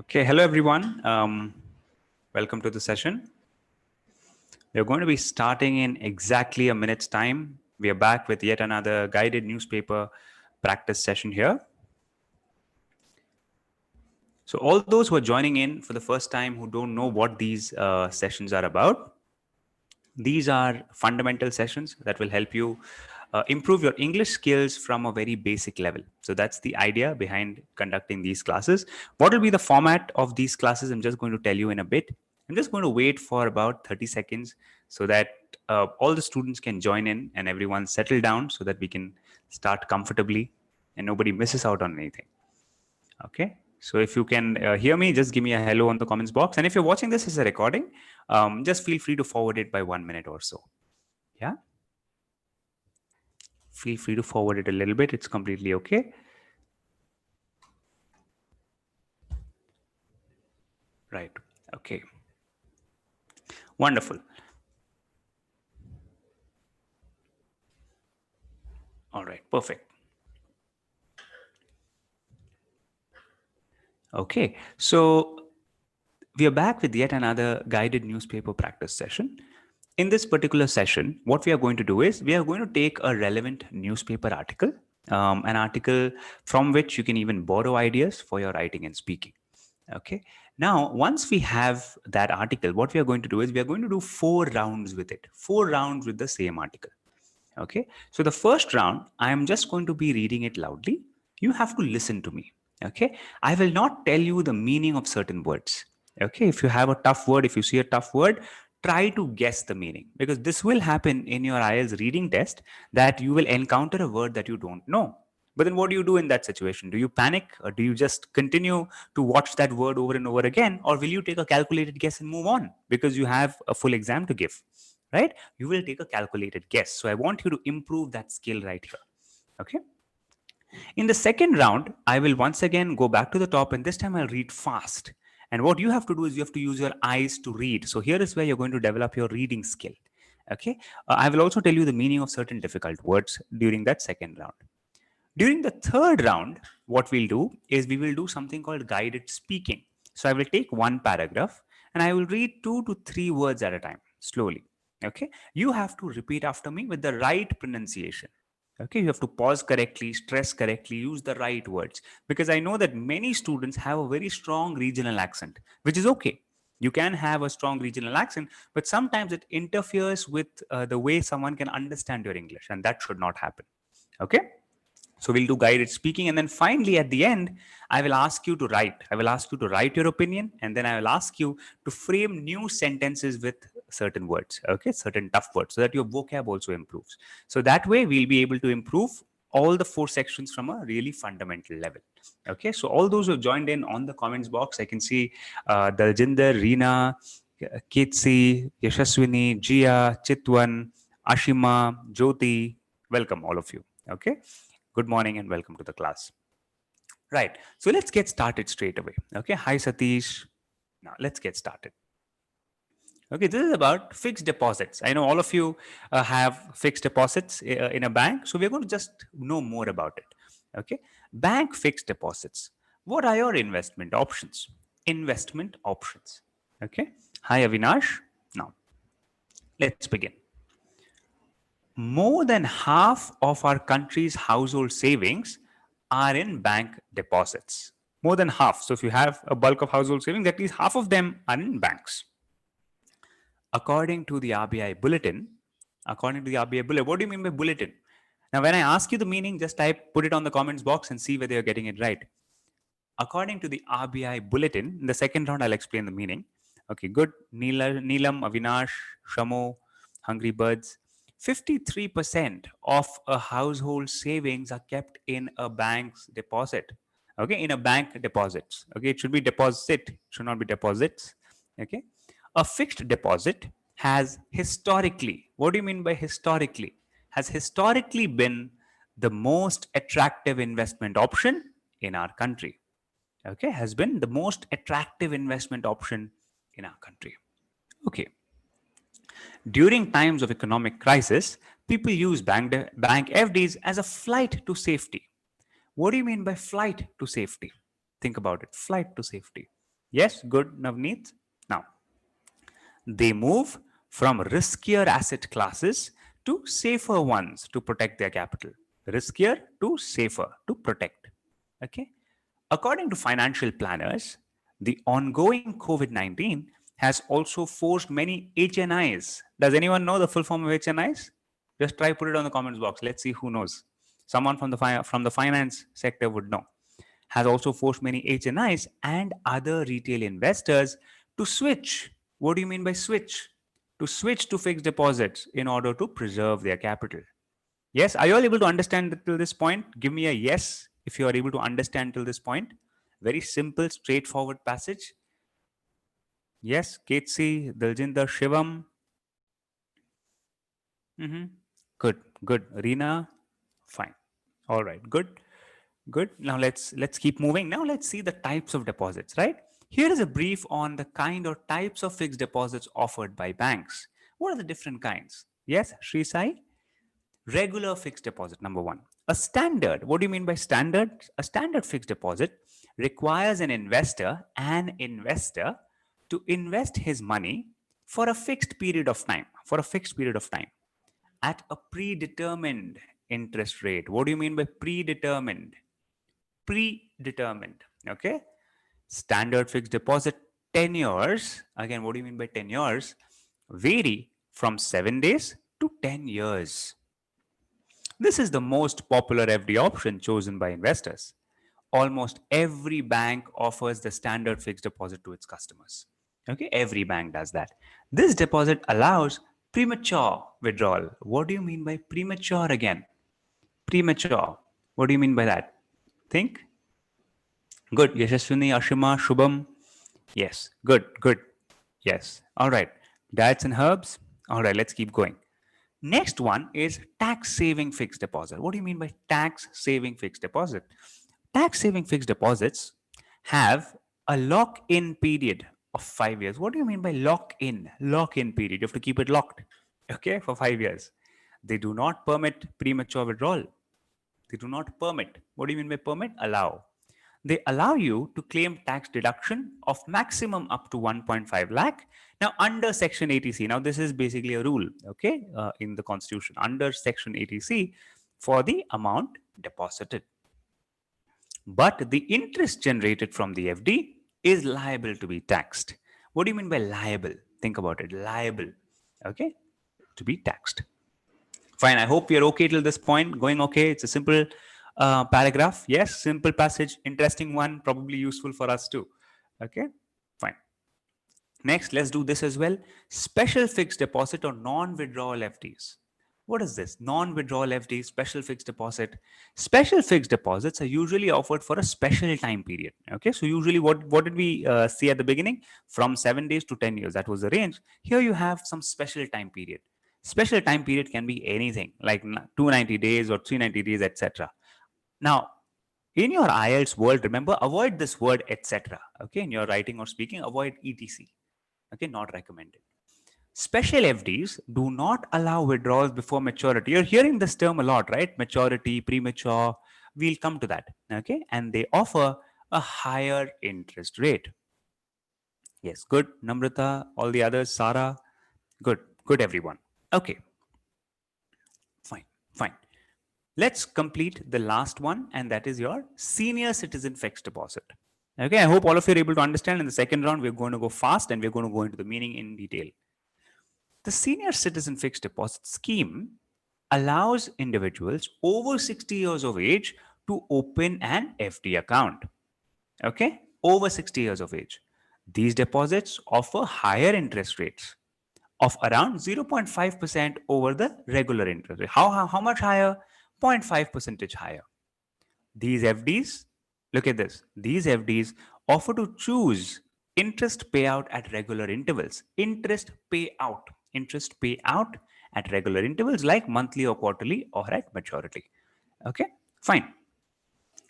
Okay, hello everyone. Welcome to the session. We're going to be starting in exactly a minute's time. We are back with yet another guided newspaper practice session here. So all those who are joining in for the first time who don't know what these sessions are about, these are fundamental sessions that will help you improve your English skills from a very basic level. So that's the idea behind conducting these classes. What will be the format of these classes? I'm just going to tell you in a bit. I'm just going to wait for about 30 seconds so that all the students can join in and everyone settle down so that we can start comfortably and nobody misses out on anything. Okay. So if you can hear me, just give me a hello on the comments box. And if you're watching this as a recording, just feel free to forward it by 1 minute or so. Yeah. Feel free to forward it a little bit. It's completely okay. Right. Okay. Wonderful. All right. Perfect. Okay. So we are back with yet another guided newspaper practice session. In this particular session, what we are going to do is we are going to take a relevant newspaper article, an article from which you can even borrow ideas for your writing and speaking. Okay. Now, once we have that article, what we are going to do is we are going to do 4 rounds with it, 4 rounds with the same article. Okay. So the first round, I am just going to be reading it loudly. You have to listen to me. Okay. I will not tell you the meaning of certain words. Okay. If you have a tough word, if you see a tough word, try to guess the meaning, because this will happen in your IELTS reading test, that you will encounter a word that you don't know. But then what do you do in that situation? Do you panic, or do you just continue to watch that word over and over again? Or will you take a calculated guess and move on because you have a full exam to give? Right? You will take a calculated guess. So I want you to improve that skill right here. Okay. In the second round, I will once again go back to the top, and this time I'll read fast. And what you have to do is you have to use your eyes to read. So here is where you're going to develop your reading skill. Okay. I will also tell you the meaning of certain difficult words during that second round. During the third round, what we'll do is we will do something called guided speaking. So I will take one paragraph and I will read 2 to 3 words at a time, slowly. Okay. You have to repeat after me with the right pronunciation. Okay. You have to pause correctly, stress correctly, use the right words. Because I know that many students have a very strong regional accent, which is okay. You can have a strong regional accent, but sometimes it interferes with the way someone can understand your English, and that should not happen. Okay. So we'll do guided speaking. And then finally, at the end, I will ask you to write. I will ask you to write your opinion. And then I will ask you to frame new sentences with certain words, okay, certain tough words, so that your vocab also improves. So that way, we'll be able to improve all the 4 sections from a really fundamental level. Okay, so all those who have joined in on the comments box, I can see Daljinder, Reena, Ketsi, Yashaswini, Jia, Chitwan, Ashima, Jyoti. Welcome, all of you. Okay. Good morning and welcome to the class. Right. So let's get started straight away. Okay. Hi, Satish. Now let's get started. Okay. This is about fixed deposits. I know all of you have fixed deposits in a bank. So we're going to just know more about it. Okay. Bank fixed deposits. What are your investment options? Investment options. Okay. Hi, Avinash. Now let's begin. More than half of our country's household savings are in bank deposits. More than half. So if you have a bulk of household savings, at least half of them are in banks. According to the RBI bulletin, what do you mean by bulletin? Now, when I ask you the meaning, just type, put it on the comments box and see whether you're getting it right. According to the RBI bulletin, in the second round, I'll explain the meaning. Okay, good. Neelam, Avinash, Shamo, Hungry Birds. 53% of a household savings are kept in a bank's deposit. Okay, in a bank deposits. Okay, it should be deposit, should not be deposits. Okay, a fixed deposit has historically, what do you mean by historically? Has historically been the most attractive investment option in our country. Okay, has been the most attractive investment option in our country. Okay. During times of economic crisis, people use bank FDs as a flight to safety. What do you mean by flight to safety? Think about it. Flight to safety. Yes, good, Navneet. Now, they move from riskier asset classes to safer ones to protect their capital. Riskier to safer to protect. Okay. According to financial planners, the ongoing COVID 19 has also forced many HNIs. Does anyone know the full form of HNIs? Just try put it on the comments box. Let's see who knows. Someone from the finance sector would know. Has also forced many HNIs and other retail investors to switch. What do you mean by switch? To switch to fixed deposits in order to preserve their capital. Yes, are you all able to understand till this point? Give me a yes if you are able to understand till this point. Very simple, straightforward passage. Yes, Ketsi, Daljinder, Shivam. Good, good. Reena, fine. All right, good, good. Now let's keep moving. Now let's see the types of deposits. Right here is a brief on the kind or types of fixed deposits offered by banks. What are the different kinds? Yes, Sri Sai. Regular fixed deposit, number one. A standard, what do you mean by standard? A standard fixed deposit requires an investor to invest his money for a fixed period of time, at a predetermined interest rate. What do you mean by predetermined? Predetermined. Okay. Standard fixed deposit tenures, again, what do you mean by tenures? Vary from 7 days to 10 years. This is the most popular FD option chosen by investors. Almost every bank offers the standard fixed deposit to its customers. Okay, every bank does that. This deposit allows premature withdrawal. What do you mean by premature again? Premature. What do you mean by that? Think. Good. Yashaswini, Ashima, Shubham. Yes. Good. Good. Yes. All right. Diets and herbs. All right. Let's keep going. Next one is tax saving fixed deposit. What do you mean by tax saving fixed deposit? Tax saving fixed deposits have a lock in period of 5 years. What do you mean by lock in? Lock in period. You have to keep it locked, okay, for 5 years. They do not permit premature withdrawal. They do not permit. What do you mean by permit? Allow. They allow you to claim tax deduction of maximum up to 1.5 lakh. Now, under Section 80C, now this is basically a rule, okay, in the Constitution, under Section 80C for the amount deposited. But the interest generated from the FD is liable to be taxed. What do you mean by liable? Think about it. Liable, okay, to be taxed. Fine. I hope you're okay till this point. Going okay. It's a simple paragraph. Yes, simple passage. Interesting one. Probably useful for us too. Okay. Fine. Next, let's do this as well. Special fixed deposit or non-withdrawal FDs. What is this? Non-withdrawal FD, special fixed deposit. Special fixed deposits are usually offered for a special time period. Okay, so usually what did we see at the beginning? From 7 days to 10 years. That was the range. Here you have some special time period. Special time period can be anything like 290 days or 390 days, etc. Now, in your IELTS world, remember, avoid this word etc. Okay, in your writing or speaking, avoid etc. Okay, not recommended. Special FDs do not allow withdrawals before maturity. You're hearing this term a lot, right? Maturity, premature. We'll come to that. Okay. And they offer a higher interest rate. Yes. Good. Namrata, all the others, Sarah. Good. Good, everyone. Okay. Fine. Fine. Let's complete the last one, and that is your senior citizen fixed deposit. Okay. I hope all of you are able to understand. In the second round, we're going to go fast and we're going to go into the meaning in detail. The senior citizen fixed deposit scheme allows individuals over 60 years of age to open an FD account. Okay, over 60 years of age. These deposits offer higher interest rates of around 0.5% over the regular interest rate. How much higher? 0.5 percentage higher. These FDs, look at this, these FDs offer to choose interest payout at regular intervals. Interest payout at regular intervals like monthly or quarterly or at maturity. Okay, fine.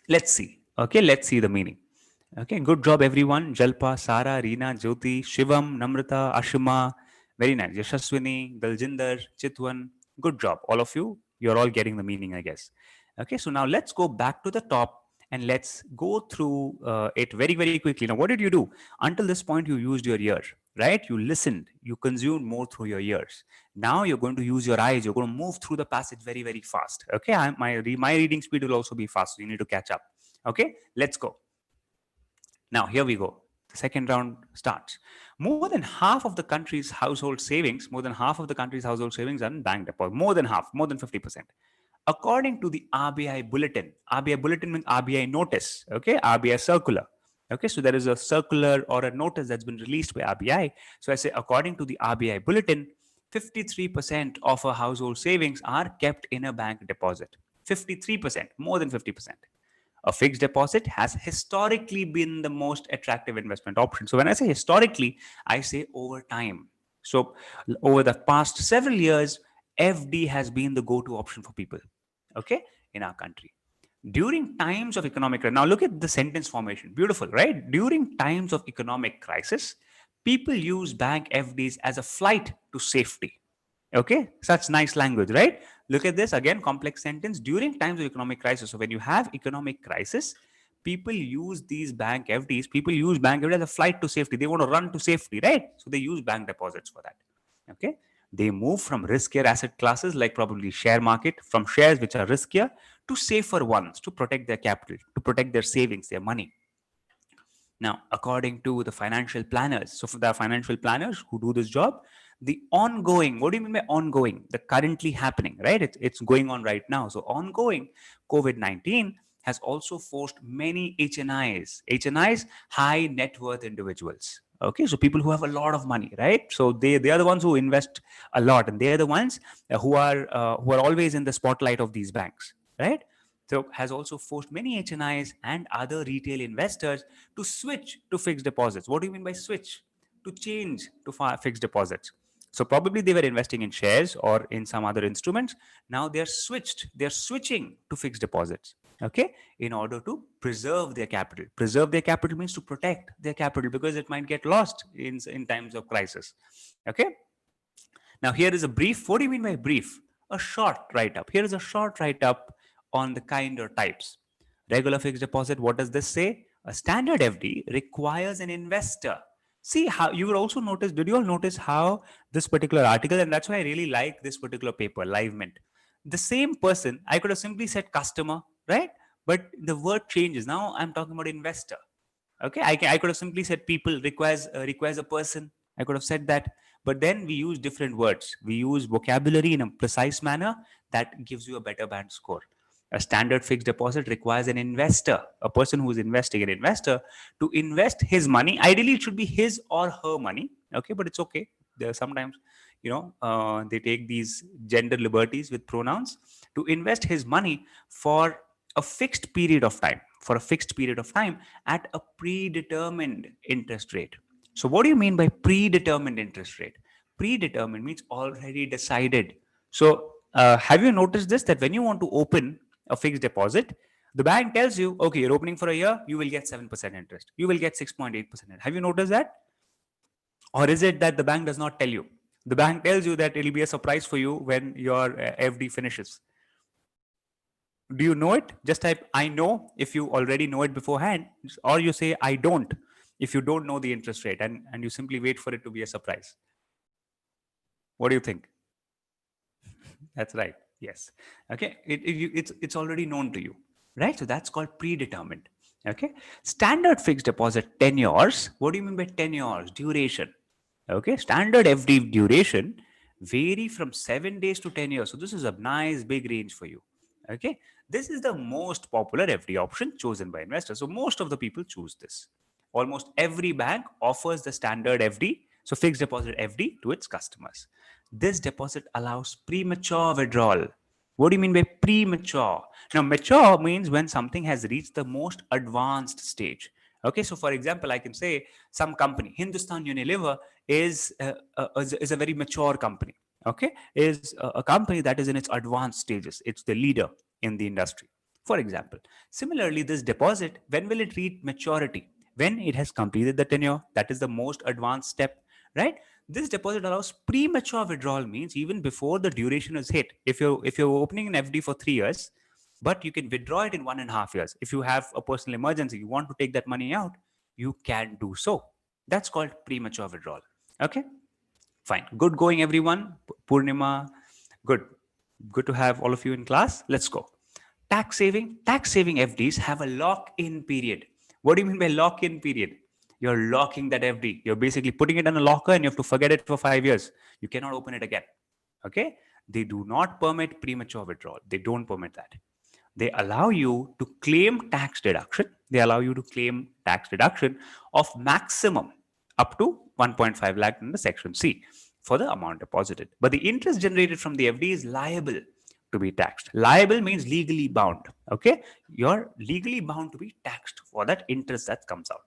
Let's see. Okay, let's see the meaning. Okay, good job everyone. Jalpa, Sara, Reena, Jyoti, Shivam, Namrata, Ashima. Very nice. Yashaswini, Daljinder, Chitwan. Good job, all of you. You're all getting the meaning, I guess. Okay, so now let's go back to the top and let's go through it very, very quickly. Now, what did you do? Until this point, you used your ear, right? You listened, you consumed more through your ears. Now you're going to use your eyes. You're going to move through the passage very, very fast. Okay, my reading speed will also be fast, so you need to catch up. Okay, let's go. Now, here we go. The second round starts. More than half of the country's household savings, more than half of the country's household savings are in bank deposit. More than half, more than 50%. According to the RBI bulletin, RBI bulletin means RBI notice, okay, RBI circular. Okay, so there is a circular or a notice that's been released by RBI. So I say, according to the RBI bulletin, 53% of our household savings are kept in a bank deposit. 53%, more than 50%. A fixed deposit has historically been the most attractive investment option. So when I say historically, I say over time. So over the past several years, FD has been the go-to option for people, okay, in our country. During times of economic, now look at the sentence formation, beautiful, right? During times of economic crisis, people use bank FDs as a flight to safety. Okay, such nice language, right? Look at this again, complex sentence. During times of economic crisis, so when you have economic crisis, people use these bank FDs. People use bank FDs as a flight to safety. They want to run to safety, right? So they use bank deposits for that. Okay, they move from riskier asset classes like probably share market, from shares which are riskier to safer ones to protect their capital, to protect their savings, their money. Now, according to the financial planners, so for the financial planners who do this job, the ongoing, what do you mean by ongoing? The currently happening, right? It's going on right now. So ongoing COVID-19 has also forced many HNIs, high net worth individuals. Okay, so people who have a lot of money, right? So they are the ones who invest a lot, and they are the ones who are always in the spotlight of these banks, right? So has also forced many HNIs and other retail investors to switch to fixed deposits. What do you mean by switch? To change to fixed deposits. So probably they were investing in shares or in some other instruments. Now they're switching to fixed deposits. Okay, in order to preserve their capital. Preserve their capital means to protect their capital because it might get lost in times of crisis. Okay. Now, here is a brief. What do you mean by brief? A short write up. Here is a short write up on the kind or types. Regular fixed deposit, what does this say? A standard FD requires an investor. See how you will also notice, did you all notice how this particular article, and that's why I really like this particular paper, Livemint. The same person, I could have simply said customer, right? But the word changes. Now I'm talking about investor. Okay, I could have simply said people requires a person. I could have said that, but then we use different words. We use vocabulary in a precise manner that gives you a better band score. A standard fixed deposit requires an investor, a person who is investing, an investor, to invest his money. Ideally, it should be his or her money. Okay, but it's okay. There are sometimes, they take these gender liberties with pronouns to invest his money for a fixed period of time, at a predetermined interest rate. So, what do you mean by predetermined interest rate? Predetermined means already decided. So, have you noticed this, that when you want to open a fixed deposit, the bank tells you, okay, you're opening for a year, you will get 7% interest, you will get 6.8%. Have you noticed that? Or is it that the bank does not tell you? The bank tells you that it'll be a surprise for you when your FD finishes. Do you know it? Just type I know if you already know it beforehand, or you say I don't if you don't know the interest rate, and you simply wait for it to be a surprise. What do you think? That's right. Yes. Okay. It's already known to you, right? So that's called predetermined. Okay. Standard fixed deposit tenures. What do you mean by tenures? Duration. Okay. Standard FD duration vary from 7 days to 10 years. So this is a nice big range for you. Okay. This is the most popular FD option chosen by investors. So most of the people choose this. Almost every bank offers the standard FD, so fixed deposit FD, to its customers. This deposit allows premature withdrawal. What do you mean by premature? Now, mature means when something has reached the most advanced stage. Okay, so for example, I can say some company, Hindustan Unilever, is a very mature company. Okay, is a company that is in its advanced stages. It's the leader in the industry. For example, similarly, this deposit, when will it reach maturity? When it has completed the tenure, that is the most advanced step, right? This deposit allows premature withdrawal, means even before the duration is hit. If you're opening an FD for 3 years, but you can withdraw it in 1.5 years. If you have a personal emergency, you want to take that money out, you can do so. That's called premature withdrawal. Okay, fine. Good going, everyone. Purnima, good. Good to have all of you in class. Let's go. Tax saving FDs have a lock-in period. What do you mean by lock-in period? You're locking that FD. You're basically putting it in a locker and you have to forget it for 5 years. You cannot open it again. Okay, they do not permit premature withdrawal. They don't permit that. They allow you to claim tax deduction. They allow you to claim tax deduction of maximum up to 1.5 lakh in the section C for the amount deposited. But the interest generated from the FD is liable to be taxed. Liable means legally bound. Okay, you're legally bound to be taxed for that interest that comes out.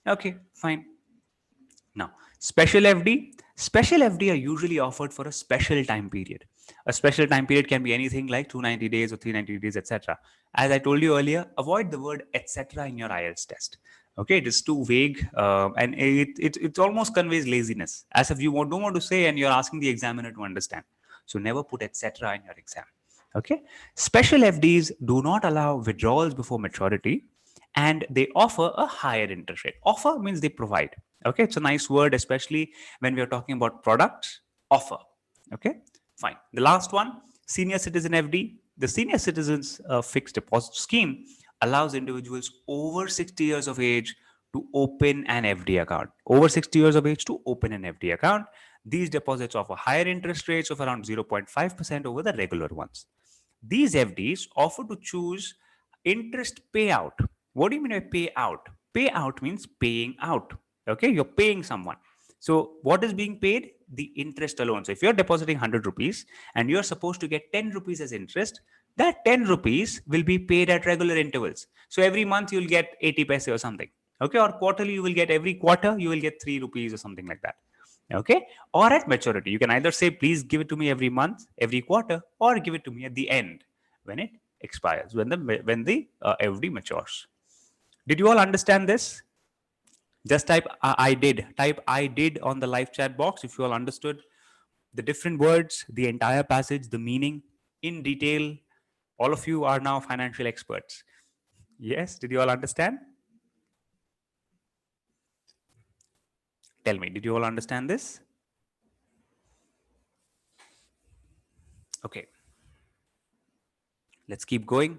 Okay, fine. Now, special FD are usually offered for a special time period. A special time period can be anything like 290 days or 390 days, etc. As I told you earlier, avoid the word etc. in your IELTS test. Okay, it is too vague and it almost conveys laziness, as if you don't want to say and you're asking the examiner to understand. So never put etc. in your exam. Okay, special FDs do not allow withdrawals before maturity, and they offer a higher interest rate. Offer means they provide. Okay, it's a nice word, especially when we are talking about products. Offer. Okay, fine. The last one, senior citizen FD. The senior citizens fixed deposit scheme allows individuals over 60 years of age to open an FD account. Over 60 years of age to open an FD account. These deposits offer higher interest rates of around 0.5% over the regular ones. These FDs offer to choose interest payout. What do you mean by payout? Payout means paying out. Okay, you're paying someone. So what is being paid? The interest alone. So if you're depositing 100 rupees and you're supposed to get 10 rupees as interest, that 10 rupees will be paid at regular intervals. So every month you'll get 80 paise or something. Okay, or quarterly you will get, every quarter you will get 3 rupees or something like that. Okay, or at maturity you can either say please give it to me every month, every quarter, or give it to me at the end when it expires, when the FD matures. Did you all understand this? Just type I did. Type I did on the live chat box if you all understood the different words, the entire passage, the meaning in detail. All of you are now financial experts. Yes, did you all understand? Tell me, did you all understand this? Okay. Let's keep going.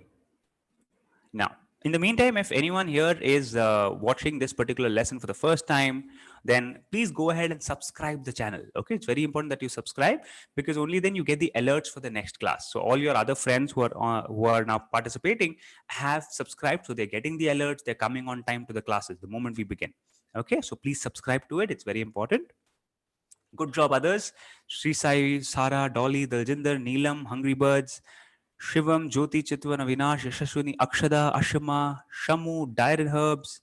Now, in the meantime, if anyone here is watching this particular lesson for the first time, then please go ahead and subscribe the channel. Okay, it's very important that you subscribe, because only then you get the alerts for the next class. So all your other friends who are now participating have subscribed, so they're getting the alerts. They're coming on time to the classes the moment we begin. Okay, so please subscribe to it. It's very important. Good job, others. Sri Sai, Sara, Dolly, Daljinder, Neelam, Hungry Birds, Shivam, Jyoti, Chitwan, Avinash, Yashashwini, Akshada, Ashima, Shamu, Dire Herbs.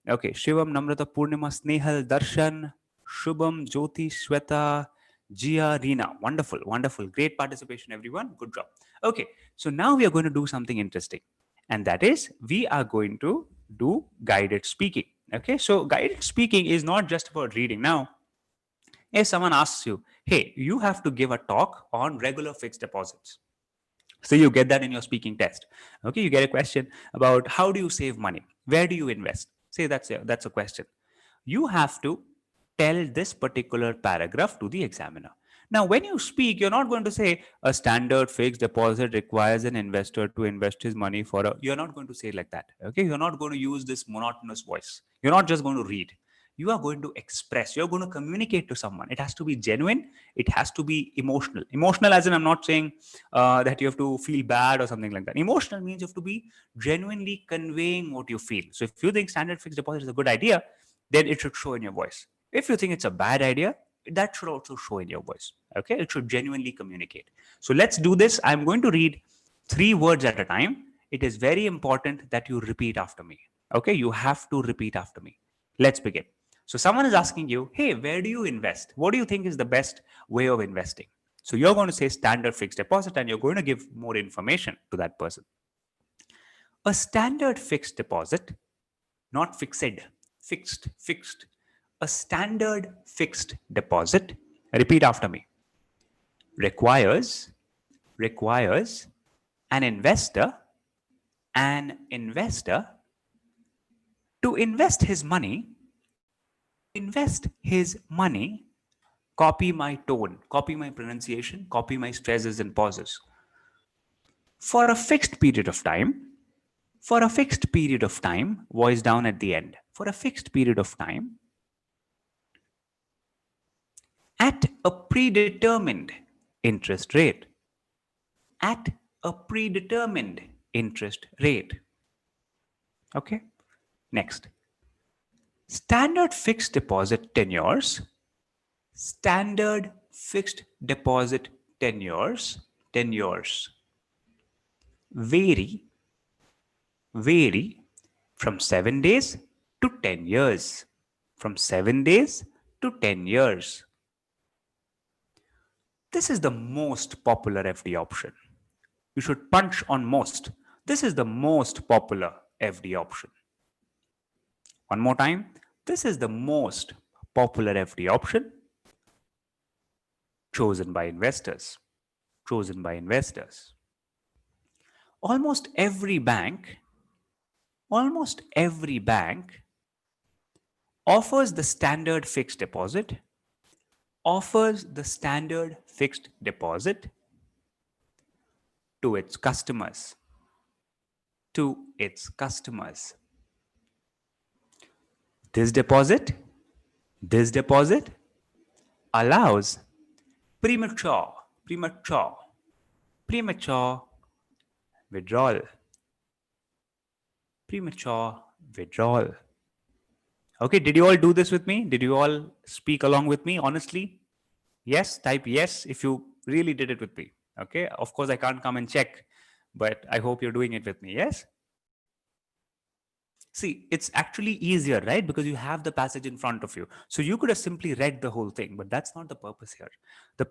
Okay, Shivam, Namrata, Purnima, Snehal, Darshan, Shubham, Jyoti, Shweta, Jia, Reena. Wonderful, wonderful. Great participation, everyone. Good job. Okay, so now we are going to do something interesting. And that is, we are going to do guided speaking. Okay, so guided speaking is not just about reading. Now, if someone asks you, hey, you have to give a talk on regular fixed deposits. So you get that in your speaking test. Okay, you get a question about how do you save money? Where do you invest? Say that's a question. You have to tell this particular paragraph to the examiner. Now, when you speak, you're not going to say a standard fixed deposit requires an investor to invest his money for a. You're not going to say it like that. Okay, you're not going to use this monotonous voice. You're not just going to read. You are going to express. You're going to communicate to someone. It has to be genuine. It has to be emotional. Emotional, as in, I'm not saying that you have to feel bad or something like that. Emotional means you have to be genuinely conveying what you feel. So if you think standard fixed deposit is a good idea, then it should show in your voice. If you think it's a bad idea, that should also show in your voice. Okay, it should genuinely communicate. So let's do this. I'm going to read 3 words at a time. It is very important that you repeat after me. Okay, you have to repeat after me. Let's begin. So someone is asking you, hey, where do you invest? What do you think is the best way of investing? So you're going to say standard fixed deposit, and you're going to give more information to that person. A standard fixed deposit, not fixed, fixed. A standard fixed deposit, repeat after me, requires an investor an investor to invest his money, copy my tone, copy my pronunciation, copy my stresses and pauses. For a fixed period of time, voice down at the end, for a fixed period of time, at a predetermined interest rate. At a predetermined interest rate. Okay. Next. Standard fixed deposit tenures. Standard fixed deposit tenures vary from 7 days to 10 years. From 7 days to 10 years. This is the most popular FD option. You should punch on most. This is the most popular FD option. One more time. This is the most popular FD option chosen by investors. Almost every bank offers the standard fixed deposit to its customers. This deposit allows premature withdrawal. Okay, did you all do this with me? Did you all speak along with me honestly? Yes, type yes if you really did it with me. Okay, of course I can't come and check, but I hope you're doing it with me. Yes? See, it's actually easier, right? Because you have the passage in front of you. So you could have simply read the whole thing, but that's not the purpose here. The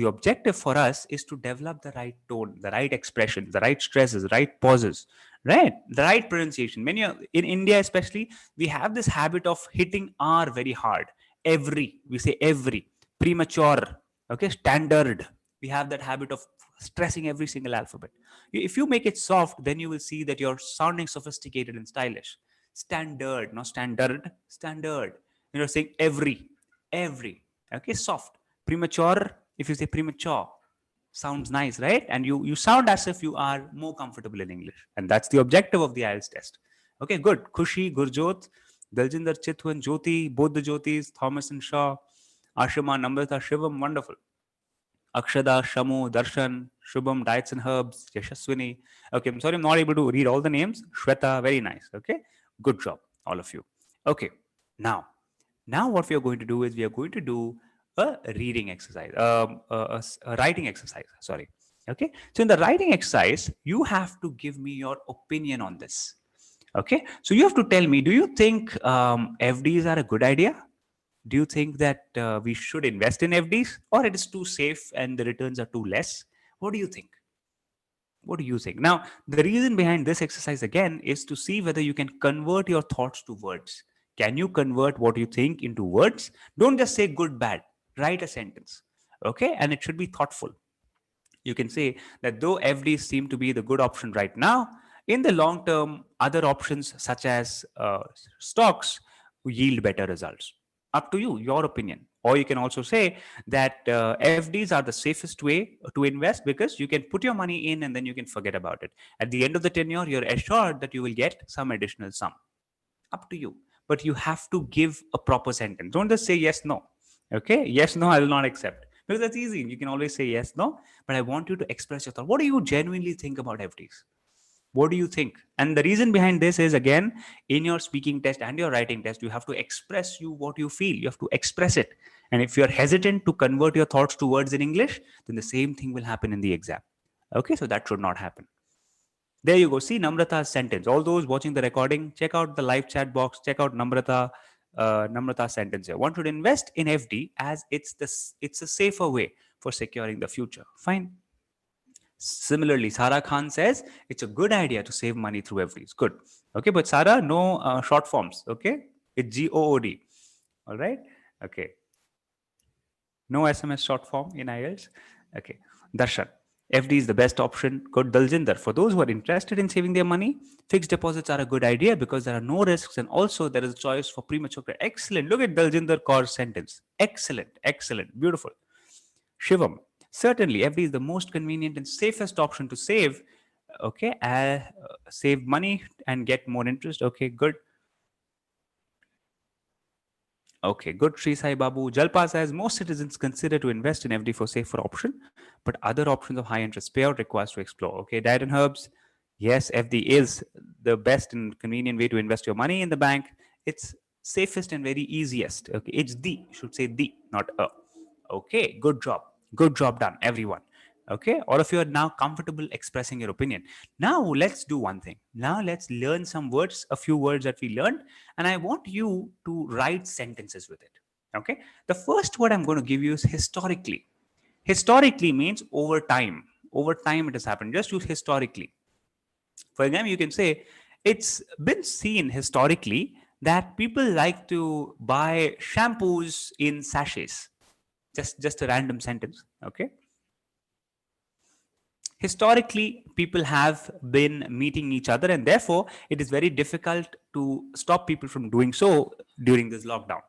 objective for us is to develop the right tone, the right expression, the right stresses, right pauses, right? The right pronunciation. In India especially, we have this habit of hitting R very hard. We say every, premature, okay, standard. We have that habit of stressing every single alphabet. If you make it soft, then you will see that you're sounding sophisticated and stylish. Standard, not standard. You're saying every. Okay, soft. Premature, if you say premature, sounds nice, right? And you sound as if you are more comfortable in English. And that's the objective of the IELTS test. Okay, good. Khushi, Gurjot, Daljinder, Chitwan, Jyoti, both the Jyotis, Thomas and Shaw, Ashima, Namrata, Shivam, wonderful. Akshada, Shamu, Darshan, Shubham, Diets and Herbs, Yashaswini. Okay, I'm sorry, I'm not able to read all the names. Shweta, very nice. Okay, good job, all of you. Okay, now what we are going to do is we are going to do a reading exercise, a writing exercise. Sorry. Okay, so in the writing exercise, you have to give me your opinion on this. Okay, so you have to tell me, do you think FDs are a good idea? Do you think that we should invest in FDs, or it is too safe and the returns are too less? What do you think? Now, the reason behind this exercise again is to see whether you can convert your thoughts to words. Can you convert what you think into words? Don't just say good, bad. Write a sentence. Okay, and it should be thoughtful. You can say that though FDs seem to be the good option right now, in the long term, other options such as stocks yield better results. Up to you, your opinion. Or you can also say that FDs are the safest way to invest because you can put your money in and then you can forget about it. At the end of the tenure, you're assured that you will get some additional sum. Up to you. But you have to give a proper sentence. Don't just say yes, no. Okay? Yes, no, I will not accept. Because that's easy. You can always say yes, no. But I want you to express your thought. What do you genuinely think about FDs? What do you think? And the reason behind this is, again, in your speaking test and your writing test, you have to express what you feel. You have to express it. And if you're hesitant to convert your thoughts to words in English, then the same thing will happen in the exam. Okay, so that should not happen. There you go. See Namrata's sentence. All those watching the recording, check out the live chat box. Check out Namrata's sentence here. One should invest in FD as it's a safer way for securing the future. Fine. Similarly, Sara Khan says it's a good idea to save money through FDs. Good. Okay, but Sara, no short forms. Okay, it's GOOD. All right. Okay. No SMS short form in IELTS. Okay. Darshan. FD is the best option. Good Daljinder. For those who are interested in saving their money, fixed deposits are a good idea because there are no risks and also there is a choice for premature. Excellent. Look at Daljinder Kaur's sentence. Excellent. Excellent. Beautiful. Shivam. Certainly, FD is the most convenient and safest option to save. Okay. Save money and get more interest. Okay. Good. Okay, good. Sri Sai Babu. Jalpa says most citizens consider to invest in FD for safer option, but other options of high interest payout requires to explore. Okay, Diet and Herbs. Yes, FD is the best and convenient way to invest your money in the bank. It's safest and very easiest. Okay, it's the, should say the, not a. Okay, good job. Good job done, everyone. Okay, all of you are now comfortable expressing your opinion. Now let's do one thing. Now let's learn some words, a few words that we learned, and I want you to write sentences with it. Okay, the first word I'm going to give you is historically. Historically means over time. Over time it has happened. Just use historically. For example, you can say it's been seen historically that people like to buy shampoos in sachets. Just a random sentence. Okay, historically people have been meeting each other and therefore it is very difficult to stop people from doing so during this lockdown.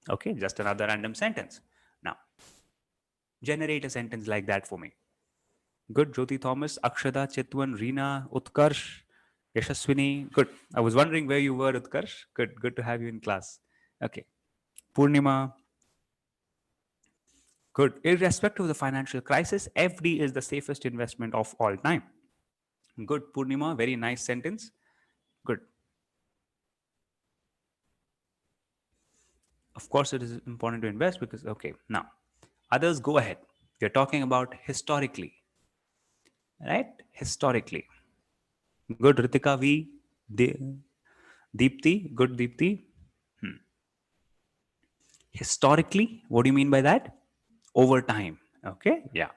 Okay, just another random sentence. Now generate a sentence like that for me. Good. Jyoti Thomas, Akshada, Chitwan, Reena, Utkarsh, Yashaswini. Good. I was wondering where you were, Utkarsh. Good to have you in class. Okay. Purnima. Good. Irrespective of the financial crisis, FD is the safest investment of all time. Good, Purnima. Very nice sentence. Good. Of course, it is important to invest because, okay, now others go ahead. You're talking about historically, right? Historically. Good, Ritika V. Deepti. Good, Deepti. Historically, what do you mean by that? Over time. Okay, yeah.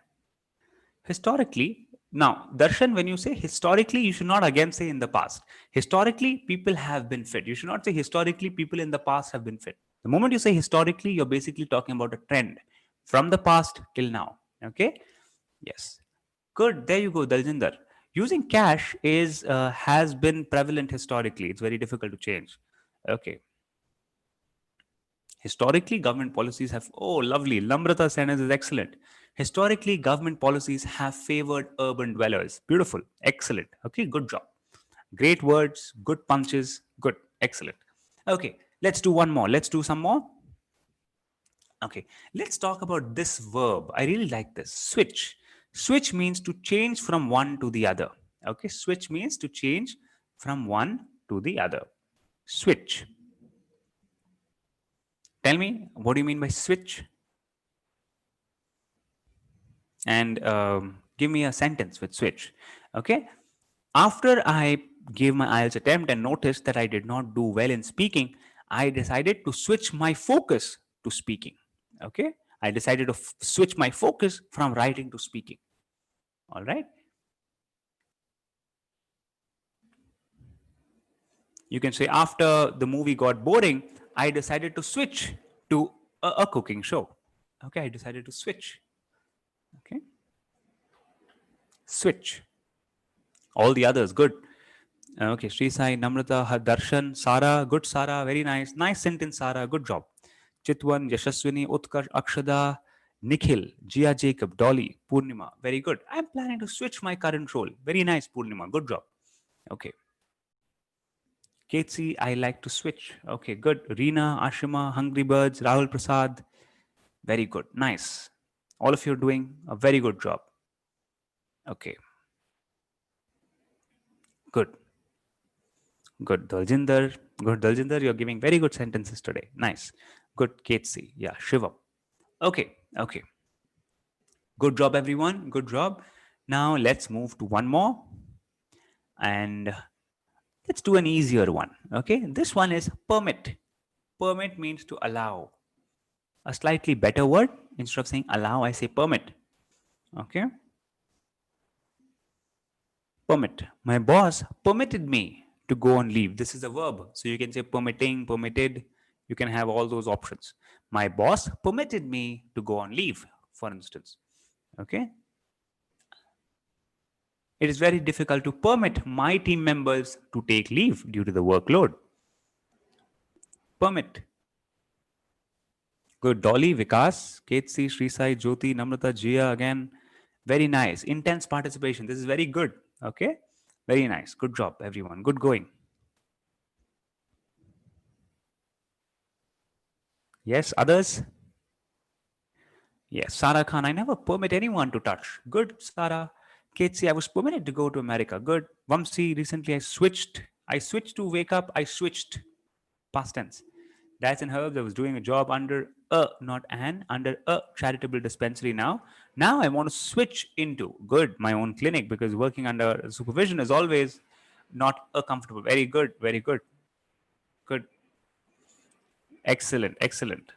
Historically, now, Darshan, when you say historically, you should not again say in the past. Historically, people have been fit. You should not say historically, people in the past have been fit. The moment you say historically, you're basically talking about a trend from the past till now. Okay? Yes. Good. There you go, Daljinder. Using cash is has been prevalent historically. It's very difficult to change. Okay. Historically, government policies have, oh, lovely. Lambrata sentence is excellent. Historically, government policies have favored urban dwellers. Beautiful. Excellent. Okay, good job. Great words, good punches, good. Excellent. Okay, let's do one more. Let's do some more. Okay, let's talk about this verb. I really like this. Switch. Switch means to change from one to the other. Okay, switch means to change from one to the other. Switch. Tell me, what do you mean by switch? And give me a sentence with switch. Okay. After I gave my IELTS attempt and noticed that I did not do well in speaking, I decided to switch my focus to speaking. Okay. I decided to switch my focus from writing to speaking. All right. You can say, after the movie got boring, I decided to switch to a cooking show. Okay. I decided to switch. Okay. Switch. All the others, good. Okay, Sri Sai, Namrata, Darshan, Sara, good Sara, very nice. Nice sentence, Sara, good job. Chitwan, Yashaswini, Utkarsh, Akshada, Nikhil, Jia Jacob, Dolly, Purnima, very good. I'm planning to switch my current role. Very nice, Purnima, good job. Okay. Ketsi, I like to switch. Okay, good. Reena, Ashima, Hungry Birds, Rahul Prasad, very good. Nice. All of you are doing a very good job. Okay, good. Good, Daljinder. Good, Daljinder. You're giving very good sentences today. Nice. Good, Ketsi. Yeah, Shivam. Okay, okay. Good job, everyone. Good job. Now let's move to one more. And let's do an easier one. Okay, this one is permit. Permit means to allow. A slightly better word. Instead of saying allow, I say permit. Okay. Permit. My boss permitted me to go on leave. This is a verb. So you can say permitting, permitted. You can have all those options. My boss permitted me to go on leave, for instance. Okay. It is very difficult to permit my team members to take leave due to the workload. Permit. Good. Dolly, Vikas, Ketsi, Srisai, Jyoti, Namrata, Jia again. Very nice. Intense participation. This is very good. Okay. Very nice. Good job, everyone. Good going. Yes, others? Yes, Sarah Khan, I never permit anyone to touch. Good, Sarah. Ketsi, I was permitted to go to America. Good. Vamsi, recently I switched to wake up. I switched. Past tense. That's in Herbs. I was doing a job under not an, under a charitable dispensary now. Now I want to switch into good, my own clinic, because working under supervision is always not a comfortable. Very good, very good. Good. Excellent, excellent.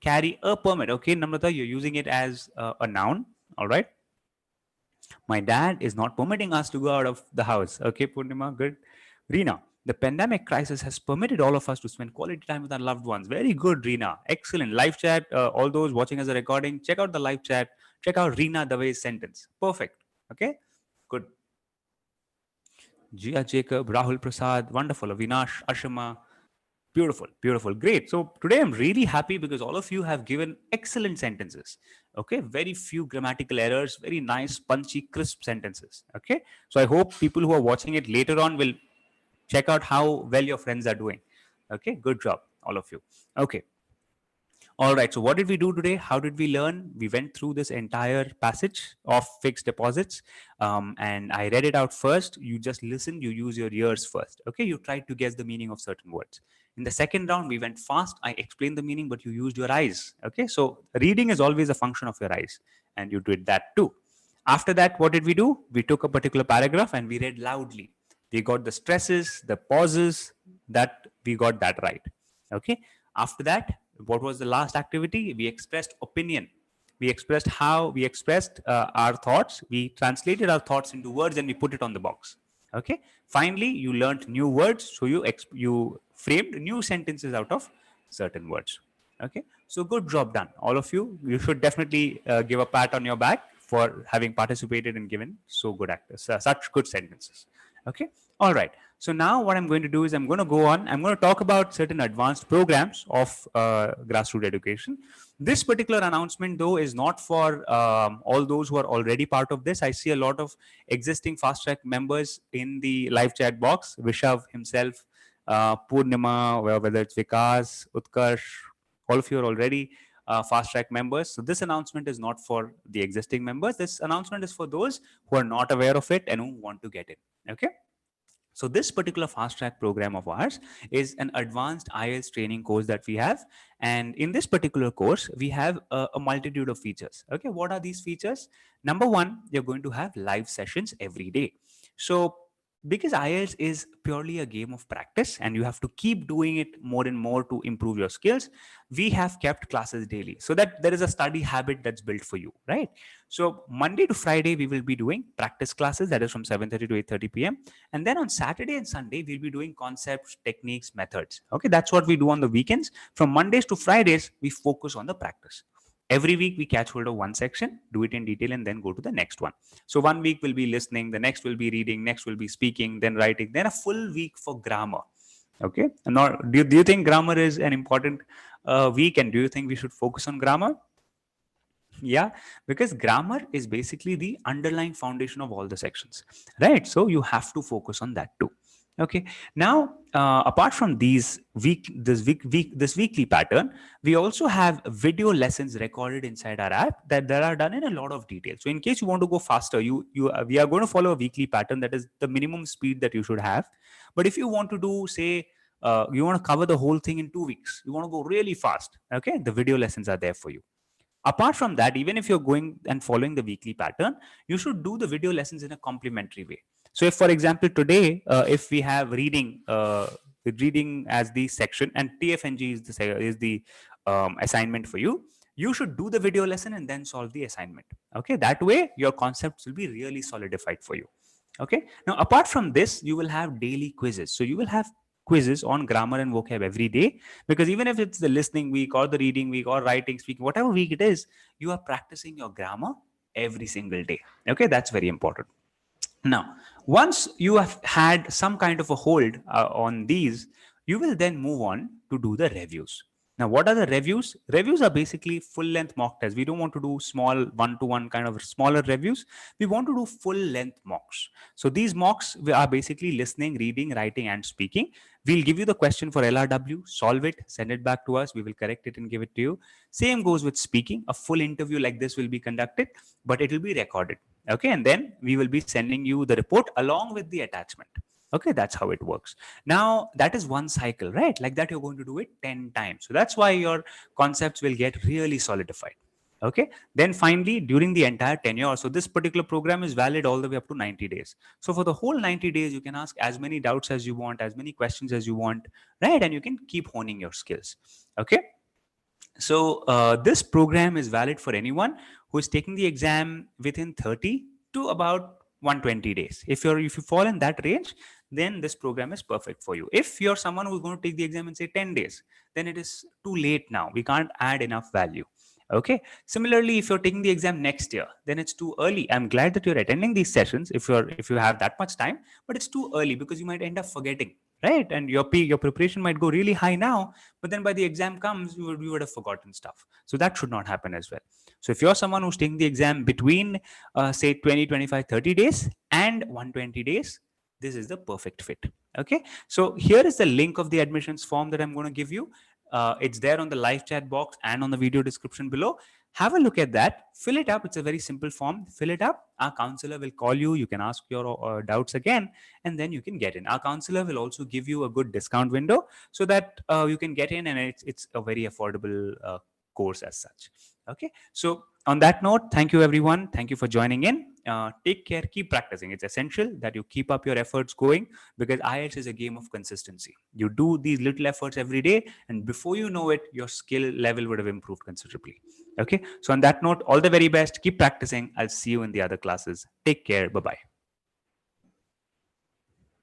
Carry a permit. Okay, Namrata, you're using it as a noun. All right. My dad is not permitting us to go out of the house. Okay, Purnima, good. Reena, the pandemic crisis has permitted all of us to spend quality time with our loved ones. Very good, Reena. Excellent. Live chat, all those watching as a recording, check out the live chat. Check out Reena Dave's sentence. Perfect. Okay, good. Jia Jacob, Rahul Prasad, wonderful. Avinash, Ashima, beautiful, beautiful, great. So today I'm really happy because all of you have given excellent sentences. Okay, very few grammatical errors, very nice, punchy, crisp sentences. Okay, so I hope people who are watching it later on will check out how well your friends are doing. Okay, good job, all of you. Okay. All right, so what did we do today? How did we learn? We went through this entire passage of fixed deposits, and I read it out first. You just listened, you use your ears first. Okay, you tried to guess the meaning of certain words. In the second round, we went fast. I explained the meaning, but you used your eyes. Okay, so reading is always a function of your eyes, and you did that too. After that, what did we do? We took a particular paragraph and we read loudly. We got the stresses, the pauses, that we got that right. Okay, after that, what was the last activity? We expressed opinion. We expressed our thoughts. We translated our thoughts into words and we put it on the box. Okay, finally you learned new words, so you framed new sentences out of certain words. Okay, so good job done, all of you. You should definitely give a pat on your back for having participated and given so good such good sentences. Okay, all right. So now what I'm going to do is I'm going to go on. I'm going to talk about certain advanced programs of grassroots education. This particular announcement, though, is not for all those who are already part of this. I see a lot of existing fast track members in the live chat box. Vishav himself, Purnima, whether it's Vikas, Utkarsh, all of you are already fast track members. So this announcement is not for the existing members. This announcement is for those who are not aware of it and who want to get it. Okay. So this particular fast track program of ours is an advanced IELTS training course that we have. And in this particular course, we have a multitude of features. Okay, what are these features? Number one, you're going to have live sessions every day. So because IELTS is purely a game of practice and you have to keep doing it more and more to improve your skills, we have kept classes daily so that there is a study habit that's built for you, right? So Monday to Friday, we will be doing practice classes, that is from 7:30 to 8:30 p.m. And then on Saturday and Sunday, we'll be doing concepts, techniques, methods. Okay, that's what we do on the weekends. From Mondays to Fridays, we focus on the practice. Every week, we catch hold of one section, do it in detail, and then go to the next one. So one week will be listening, the next will be reading, next will be speaking, then writing, then a full week for grammar. Okay, and now, do you think grammar is an important week, and do you think we should focus on grammar? Yeah, because grammar is basically the underlying foundation of all the sections, right? So you have to focus on that too. Okay, now apart from this weekly pattern, we also have video lessons recorded inside our app that are done in a lot of detail. So in case you want to go faster, we are going to follow a weekly pattern that is the minimum speed that you should have. But if you want to do, say, you want to cover the whole thing in 2 weeks, you want to go really fast, okay, the video lessons are there for you. Apart from that, even if you're going and following the weekly pattern, you should do the video lessons in a complementary way. So if, for example, today, if we have reading as the section and TFNG is the assignment for you, you should do the video lesson and then solve the assignment. Okay, that way your concepts will be really solidified for you. Okay, now apart from this, you will have daily quizzes. So you will have quizzes on grammar and vocab every day, because even if it's the listening week or the reading week or writing, speaking, whatever week it is, you are practicing your grammar every single day. Okay, that's very important. Now, once you have had some kind of a hold on these, you will then move on to do the reviews. Now, what are the reviews? Reviews are basically full length mock tests. We don't want to do small one to one kind of smaller reviews. We want to do full length mocks. So, these mocks we are basically listening, reading, writing, and speaking. We'll give you the question for LRW, solve it, send it back to us. We will correct it and give it to you. Same goes with speaking. A full interview like this will be conducted, but it will be recorded. Okay, and then we will be sending you the report along with the attachment. Okay, that's how it works. Now that is one cycle, right? Like that you're going to do it 10 times, so that's why your concepts will get really solidified. Okay, then finally during the entire tenure, so this particular program is valid all the way up to 90 days. So for the whole 90 days you can ask as many doubts as you want, as many questions as you want, right? And you can keep honing your skills. Okay, so this program is valid for anyone who is taking the exam within 30 to about 120 days. If you fall in that range, then this program is perfect for you. If you're someone who's going to take the exam in say 10 days, then it is too late now. We can't add enough value. Okay. Similarly, if you're taking the exam next year, then it's too early. I'm glad that you're attending these sessions if you have that much time, but it's too early because you might end up forgetting, right? And your preparation might go really high now, but then by the exam comes, you would have forgotten stuff. So that should not happen as well. So if you're someone who's taking the exam between say 20, 25, 30 days and 120 days, this is the perfect fit. Okay, so here is the link of the admissions form that I'm going to give you. It's there on the live chat box and on the video description below. Have a look at that, fill it up. It's a very simple form. Fill it up. Our counselor will call you. You can ask your doubts again, and then you can get in. Our counselor will also give you a good discount window so that you can get in, and it's a very affordable course as such. Okay, so on that note, thank you everyone. Thank you for joining in. Take care, keep practicing. It's essential that you keep up your efforts going, because IELTS is a game of consistency. You do these little efforts every day, and before you know it, your skill level would have improved considerably. Okay, so on that note, all the very best. Keep practicing. I'll see you in the other classes. Take care. Bye bye.